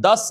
$10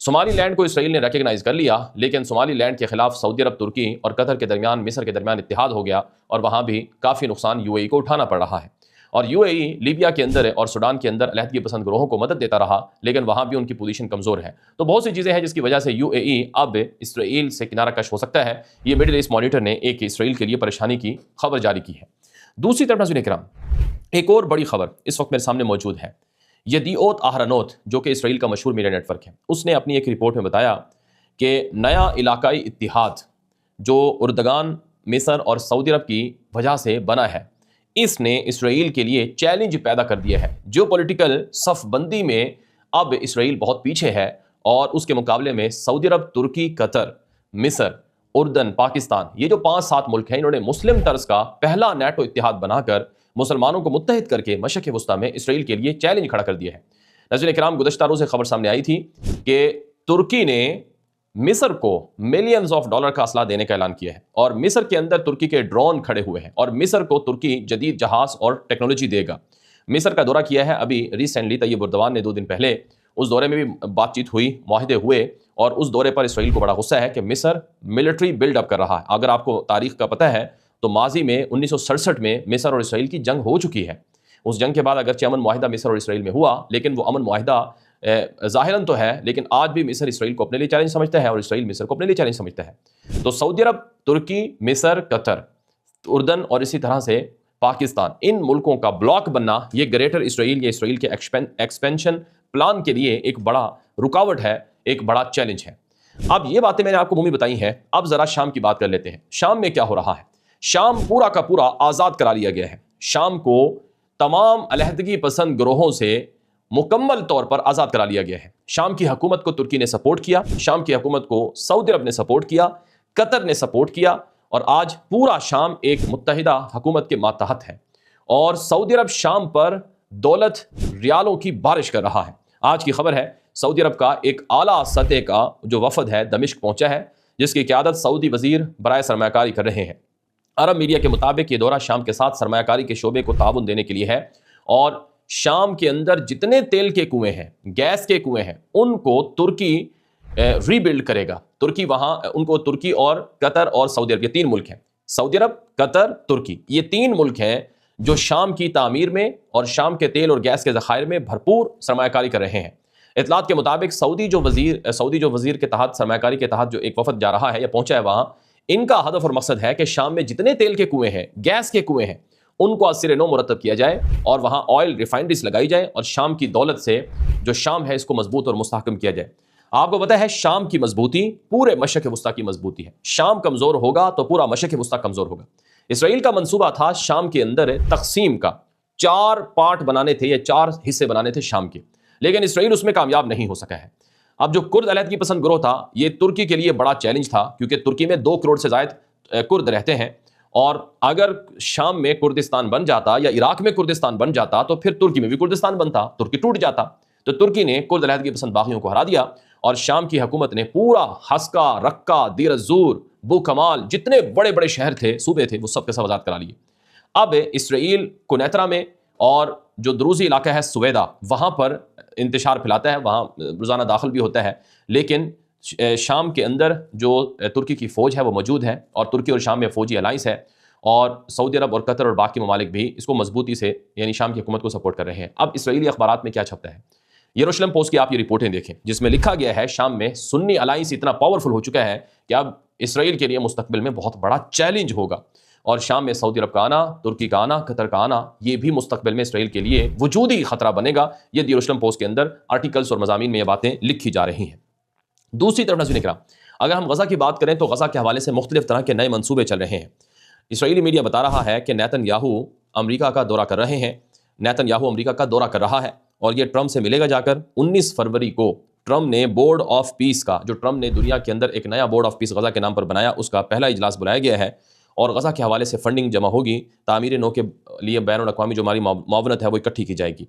صومالی land کو اسرائیل نے recognise کر لیا، لیکن صومالی لینڈ کے خلاف سعودی عرب، ترکی اور قطر کے درمیان، مصر کے درمیان اتحاد ہو گیا، اور وہاں بھی کافی نقصان یو اے ای کو اٹھانا پڑ رہا ہے۔ اور یو اے ای لیبیا کے اندر اور سوڈان کے اندر علیحدگی پسند گروہوں کو مدد دیتا رہا، لیکن وہاں بھی ان کی پوزیشن کمزور ہے۔ تو بہت سی چیزیں ہیں جس کی وجہ سے یو اے ای اب اسرائیل سے کنارہ کش ہو سکتا ہے۔ یہ مڈل ایسٹ مانیٹر نے ایک اسرائیل کے لیے پریشانی کی خبر جاری کی ہے۔ دوسری طرف ناظرین کرام، ایک اور بڑی خبر اس وقت میرے سامنے موجود ہے۔ یدیعوت اہرنوت، جو کہ اسرائیل کا مشہور میڈیا نیٹ ورک ہے، اس نے اپنی ایک رپورٹ میں بتایا کہ نیا علاقائی اتحاد جو اردگان، مصر اور سعودی عرب کی وجہ سے بنا ہے، اس نے اسرائیل کے لیے چیلنج پیدا کر دیا ہے۔ جو پولیٹیکل صف بندی میں اب اسرائیل بہت پیچھے ہے، اور اس کے مقابلے میں سعودی عرب، ترکی، قطر، مصر، اردن، پاکستان، یہ جو 5-7 ملک ہیں، انہوں نے مسلم طرز کا پہلا نیٹو اتحاد بنا کر مسلمانوں کو متحد کر کے مشرق وسطیٰ میں اسرائیل کے لیے چیلنج کھڑا کر دیا ہے۔ ناظرین کرام، گزشتہ روز ایک خبر سامنے آئی تھی کہ ترکی نے مصر کو ملینز آف ڈالر کا اسلحہ دینے کا اعلان کیا ہے، اور مصر کے اندر ترکی کے ڈرون کھڑے ہوئے ہیں، اور مصر کو ترکی جدید جہاز اور ٹیکنالوجی دے گا۔ مصر کا دورہ کیا ہے ابھی ریسنٹلی طیب اردوان نے 2 دن پہلے، اس دورے میں بھی بات چیت ہوئی، معاہدے ہوئے، اور اس دورے پر اسرائیل کو بڑا غصہ ہے کہ مصر ملٹری بلڈ اپ کر رہا ہے۔ اگر آپ کو تاریخ کا پتہ ہے تو ماضی میں 1967 میں مصر اور اسرائیل کی جنگ ہو چکی ہے۔ اس جنگ کے بعد اگرچہ امن معاہدہ مصر اور اسرائیل میں ہوا، لیکن وہ امن معاہدہ ظاہراً تو ہے، لیکن آج بھی مصر اسرائیل کو اپنے لیے چیلنج سمجھتا ہے، اور اسرائیل مصر کو اپنے لیے چیلنج سمجھتا ہے۔ تو سعودی عرب، ترکی، مصر، قطر، اردن اور اسی طرح سے پاکستان، ان ملکوں کا بلاک بننا، یہ گریٹر اسرائیل یا اسرائیل کے ایکسپینشن پلان کے لیے ایک بڑا رکاوٹ ہے، ایک بڑا چیلنج ہے۔ اب یہ باتیں میں نے آپ کو عمومی بتائی ہیں، اب ذرا شام کی بات کر لیتے ہیں۔ شام میں کیا ہو رہا ہے؟ شام پورا کا پورا آزاد کرا لیا گیا ہے۔ شام کو تمام علیحدگی پسند گروہوں سے مکمل طور پر آزاد کرا لیا گیا ہے۔ شام کی حکومت کو ترکی نے سپورٹ کیا، شام کی حکومت کو سعودی عرب نے سپورٹ کیا، قطر نے سپورٹ کیا، اور آج پورا شام ایک متحدہ حکومت کے ماتحت ہے، اور سعودی عرب شام پر دولت ریالوں کی بارش کر رہا ہے۔ آج کی خبر ہے، سعودی عرب کا ایک اعلیٰ سطح کا جو وفد ہے دمشق پہنچا ہے، جس کی قیادت سعودی وزیر برائے سرمایہ کاری کر رہے ہیں۔ عرب میڈیا کے مطابق یہ دورہ شام کے ساتھ سرمایہ کاری کے شعبے کو تعاون دینے کے لیے ہے، اور شام کے اندر جتنے تیل کے کنویں ہیں، گیس کے کنویں ہیں، ان کو ترکی ری بلڈ کرے گا۔ ترکی وہاں ان کو، ترکی اور قطر اور سعودی عرب، یہ 3 ملک ہیں، سعودی عرب، قطر، ترکی، یہ 3 ملک ہیں جو شام کی تعمیر میں اور شام کے تیل اور گیس کے ذخائر میں بھرپور سرمایہ کاری کر رہے ہیں۔ اطلاعات کے مطابق سعودی جو وزیر کے تحت، سرمایہ کاری کے تحت جو ایک وفد جا رہا ہے یا پہنچا ہے وہاں، ان کا ہدف اور مقصد ہے کہ شام میں جتنے تیل کے کنویں ہیں، گیس کے کنویں ہیں، ان کو از سرِ نو مرتب کیا جائے، اور وہاں آئل ریفائنریز لگائی جائے، اور شام کی دولت سے جو شام ہے اس کو مضبوط اور مستحکم کیا جائے۔ آپ کو پتہ ہے شام کی مضبوطی پورے مشرق وسطیٰ کی مضبوطی ہے۔ شام کمزور ہوگا تو پورا مشرق وسطیٰ کمزور ہوگا۔ اسرائیل کا منصوبہ تھا شام کے اندر تقسیم کا، 4 پارٹ بنانے تھے یا 4 حصے بنانے تھے شام کے، لیکن اسرائیل اس میں کامیاب نہیں ہو سکا ہے۔ اب جو کرد علیحدگی پسند گروہ تھا، یہ ترکی کے لیے بڑا چیلنج تھا، کیونکہ ترکی میں 2 کروڑ سے زائد کرد رہتے ہیں، اور اگر شام میں کردستان بن جاتا یا عراق میں کردستان بن جاتا تو پھر ترکی میں بھی کردستان بنتا، ترکی ٹوٹ جاتا۔ تو ترکی نے کرد علیحدگی پسند باغیوں کو ہرا دیا، اور شام کی حکومت نے پورا حسکا، رقہ، دیر الزور، بو کمال، جتنے بڑے بڑے شہر تھے، صوبے تھے، وہ سب کے سب آزاد کرا لیے۔ اب اسرائیل کنیترا میں اور جو دروزی علاقہ ہے سویدا، وہاں پر انتشار پھیلاتا ہے، وہاں روزانہ داخل بھی ہوتا ہے، لیکن شام کے اندر جو ترکی کی فوج ہے وہ موجود ہے، اور ترکی اور شام میں فوجی الائنس ہے، اور سعودی عرب اور قطر اور باقی ممالک بھی اس کو مضبوطی سے یعنی شام کی حکومت کو سپورٹ کر رہے ہیں۔ اب اسرائیلی اخبارات میں کیا چھپتا ہے؟ یروشلم پوسٹ کی آپ یہ رپورٹیں دیکھیں، جس میں لکھا گیا ہے شام میں سنی الائنس اتنا پاورفل ہو چکا ہے کہ اب اسرائیل کے لیے مستقبل میں بہت بڑا چیلنج ہوگا، اور شام میں سعودی عرب کا آنا، ترکی کا آنا، قطر کا آنا، یہ بھی مستقبل میں اسرائیل کے لیے وجودی خطرہ بنے گا۔ یہ یروشلم پوسٹ کے اندر آرٹیکلز اور مضامین میں یہ باتیں لکھی جا رہی ہیں۔ دوسری طرف ناظرین کرام، اگر ہم غزہ کی بات کریں تو غزہ کے حوالے سے مختلف طرح کے نئے منصوبے چل رہے ہیں۔ اسرائیلی میڈیا بتا رہا ہے کہ نیتن یاہو امریکہ کا دورہ کر رہے ہیں، نیتن یاہو امریکہ کا دورہ کر رہا ہے، اور یہ ٹرمپ سے ملے گا جا کر۔ 19 فروری کو ٹرمپ نے بورڈ آف پیس کا، جو ٹرمپ نے دنیا کے اندر ایک نیا بورڈ آف پیس غزہ کے نام پر بنایا، اس کا پہلا اجلاس بلایا گیا ہے، اور غزہ کے حوالے سے فنڈنگ جمع ہوگی، تعمیر نو کے لیے بین الاقوامی جو ہماری معاونت ہے وہ اکٹھی کی جائے گی۔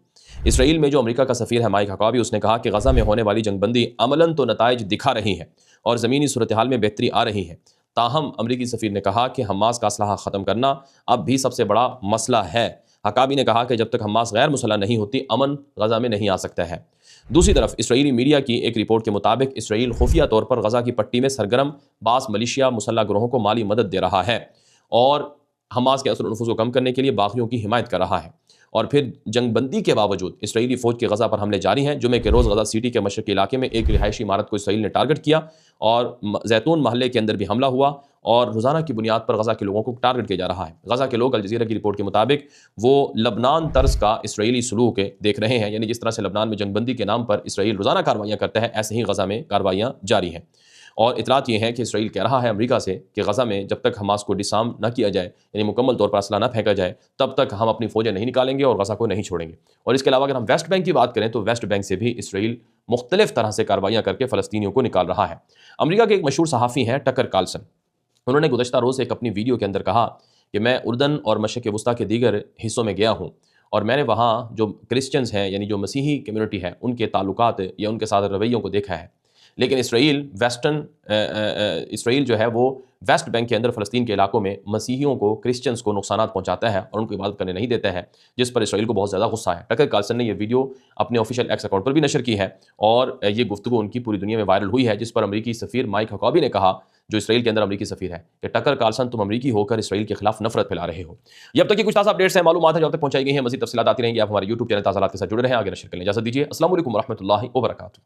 اسرائیل میں جو امریکہ کا سفیر ہے مائک حقابی، اس نے کہا کہ غزہ میں ہونے والی جنگ بندی عملاً تو نتائج دکھا رہی ہے اور زمینی صورتحال میں بہتری آ رہی ہے، تاہم امریکی سفیر نے کہا کہ حماس کا اسلحہ ختم کرنا اب بھی سب سے بڑا مسئلہ ہے۔ حقابی نے کہا کہ جب تک حماس غیر مسلح نہیں ہوتی امن غزہ میں نہیں آ سکتا ہے۔ دوسری طرف اسرائیلی میڈیا کی ایک رپورٹ کے مطابق اسرائیل خفیہ طور پر غزہ کی پٹی میں سرگرم بعض ملیشیا مسلح گروہوں کو مالی مدد دے رہا ہے اور حماس کے اثر و نفوذ کو کم کرنے کے لیے باغیوں کی حمایت کر رہا ہے۔ اور پھر جنگ بندی کے باوجود اسرائیلی فوج کے غزہ پر حملے جاری ہیں۔ جمعے کے روز غزہ سٹی کے مشرقی علاقے میں ایک رہائشی عمارت کو اسرائیل نے ٹارگٹ کیا اور زیتون محلے کے اندر بھی حملہ ہوا اور روزانہ کی بنیاد پر غزہ کے لوگوں کو ٹارگٹ کیا جا رہا ہے۔ غزہ کے لوگ الجزیرہ کی رپورٹ کے مطابق وہ لبنان طرز کا اسرائیلی سلوک دیکھ رہے ہیں، یعنی جس طرح سے لبنان میں جنگ بندی کے نام پر اسرائیل روزانہ کاروائیاں کرتا ہے، ایسے ہی غزہ میں کاروائیاں جاری ہیں۔ اور اطلاعات یہ ہیں کہ اسرائیل کہہ رہا ہے امریکہ سے کہ غزہ میں جب تک حماس کو ڈسارم نہ کیا جائے، یعنی مکمل طور پر اسلحہ نہ پھینکا جائے، تب تک ہم اپنی فوجیں نہیں نکالیں گے اور غزہ کو نہیں چھوڑیں گے۔ اور اس کے علاوہ اگر ہم ویسٹ بینک کی بات کریں تو ویسٹ بینک سے بھی اسرائیل مختلف طرح سے کاروائیاں کر کے فلسطینیوں کو نکال رہا ہے۔ امریکہ کے ایک مشہور صحافی ہیں ٹکر کارلسن، انہوں نے گزشتہ روز ایک اپنی ویڈیو کے اندر کہا کہ میں اردن اور مشرق وسطیٰ کے دیگر حصوں میں گیا ہوں اور میں نے وہاں جو کرسچنز ہیں، یعنی جو مسیحی کمیونٹی ہے، ان کے تعلقات یا ان کے ساتھ رویوں کو دیکھا ہے، لیکن اسرائیل جو ہے وہ ویسٹ بینک کے اندر فلسطین کے علاقوں میں مسیحیوں کو، کرسچنز کو نقصانات پہنچاتا ہے اور ان کو عبادت کرنے نہیں دیتا ہے، جس پر اسرائیل کو بہت زیادہ غصہ ہے۔ ٹکر کارلسن نے یہ ویڈیو اپنے آفیشیل ایکس اکاؤنٹ پر بھی نشر کی ہے اور یہ گفتگو ان کی پوری دنیا میں وائرل ہوئی ہے، جس پر امریکی سفیر مائک حقابی نے کہا، جو اسرائیل کے اندر امریکی سفیر ہے، کہ ٹکر کارلسن تم امریکی ہو کر اسرائیل کے خلاف نفرت پھیلا رہے ہو۔ یہ اب تک کی کچھ تازہ اپڈیٹس ہیں، معلومات ہیں جو اب تک پہنچائی گئی ہیں، مزید تفصیلات آتی رہیں گی۔ آپ ہمارے YouTube چینل تازہ حالات کے ساتھ جڑے رہیں، آگے نشر کریں۔ اجازت دیجیے، السلام علیکم ورحمۃ اللہ وبرکاتہ۔